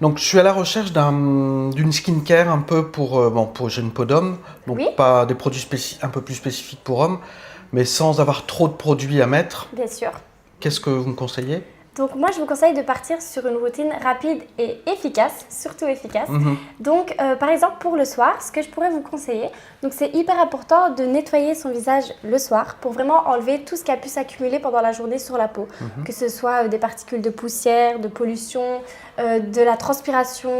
Donc, je suis à la recherche d'une skincare un peu j'ai une peau d'homme, donc Oui. pas des produits un peu plus spécifiques pour hommes, mais sans avoir trop de produits à mettre. Bien sûr. Qu'est-ce que vous me conseillez? Donc moi, je vous conseille de partir sur une routine rapide et efficace, surtout efficace. Donc par exemple pour le soir, ce que je pourrais vous conseiller, donc c'est hyper important de nettoyer son visage le soir pour vraiment enlever tout ce qui a pu s'accumuler pendant la journée sur la peau. Que ce soit des particules de poussière, de pollution, de la transpiration,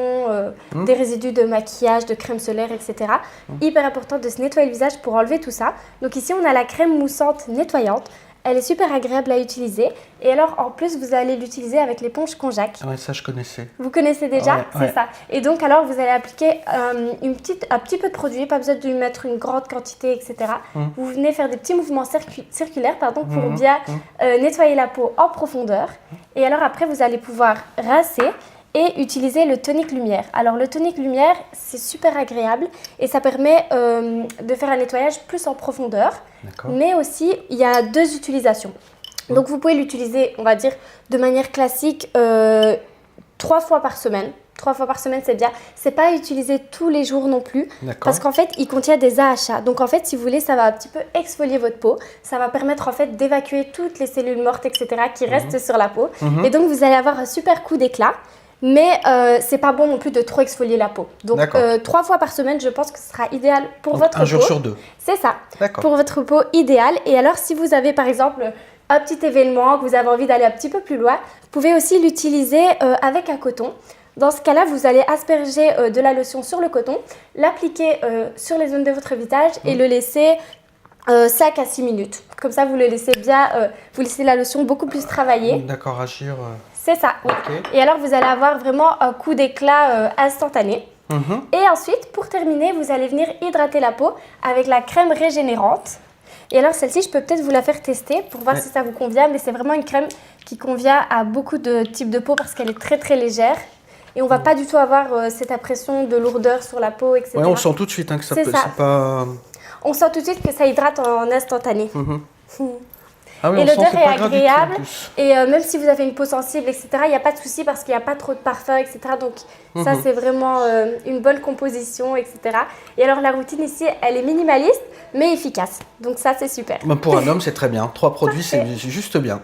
des résidus de maquillage, de crème solaire, etc. Hyper important de se nettoyer le visage pour enlever tout ça. Donc ici, on a la crème moussante nettoyante. Elle est super agréable à utiliser. Et alors, en plus, vous allez l'utiliser avec l'éponge Conjac. Ah ouais, ça je connaissais. Vous connaissez déjà? Ouais, c'est ouais. ça. Et donc, alors, vous allez appliquer un petit peu de produit, pas besoin de lui mettre une grande quantité, etc. Vous venez faire des petits mouvements circulaires pour bien nettoyer la peau en profondeur. Et alors, après, vous allez pouvoir rincer et utiliser le tonique lumière. Alors le tonique lumière, c'est super agréable et ça permet de faire un nettoyage plus en profondeur. Mais aussi, il y a 2 utilisations. Donc vous pouvez l'utiliser, on va dire, de manière classique 3 fois par semaine. 3 fois par semaine, c'est bien. C'est pas utilisé tous les jours non plus. Parce qu'en fait, il contient des AHA. Donc en fait, si vous voulez, ça va un petit peu exfolier votre peau. Ça va permettre en fait d'évacuer toutes les cellules mortes, etc. qui restent sur la peau. Et donc, vous allez avoir un super coup d'éclat. Mais c'est pas bon non plus de trop exfolier la peau. Donc 3 fois par semaine, je pense que ce sera idéal pour votre peau. Un jour sur 2. C'est ça. Pour votre peau idéale. Et alors, si vous avez par exemple un petit événement, que vous avez envie d'aller un petit peu plus loin, vous pouvez aussi l'utiliser avec un coton. Dans ce cas-là, vous allez asperger de la lotion sur le coton, l'appliquer sur les zones de votre visage et le laisser 5 à 6 minutes. Comme ça, vous le laissez bien, vous laissez la lotion beaucoup plus travailler. D'accord, agir. C'est ça, oui. Et alors, vous allez avoir vraiment un coup d'éclat instantané. Et ensuite, pour terminer, vous allez venir hydrater la peau avec la crème régénérante. Et alors, celle-ci, je peux peut-être vous la faire tester pour voir si ça vous convient. Mais c'est vraiment une crème qui convient à beaucoup de types de peau parce qu'elle est très, très légère. Et on ne va pas du tout avoir cette impression de lourdeur sur la peau, etc. Oui, on sent tout de suite que ça peut... pas... On sent tout de suite que ça hydrate en instantané. Ah oui, et l'odeur est pas agréable. Et même si vous avez une peau sensible, etc., il n'y a pas de souci parce qu'il n'y a pas trop de parfum, etc. Donc ça, c'est vraiment une bonne composition, etc. Et alors, la routine ici, elle est minimaliste, mais efficace. Donc ça, c'est super. Pour un homme, c'est très bien. 3 produits, c'est juste bien.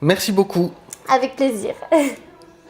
Merci beaucoup. Avec plaisir.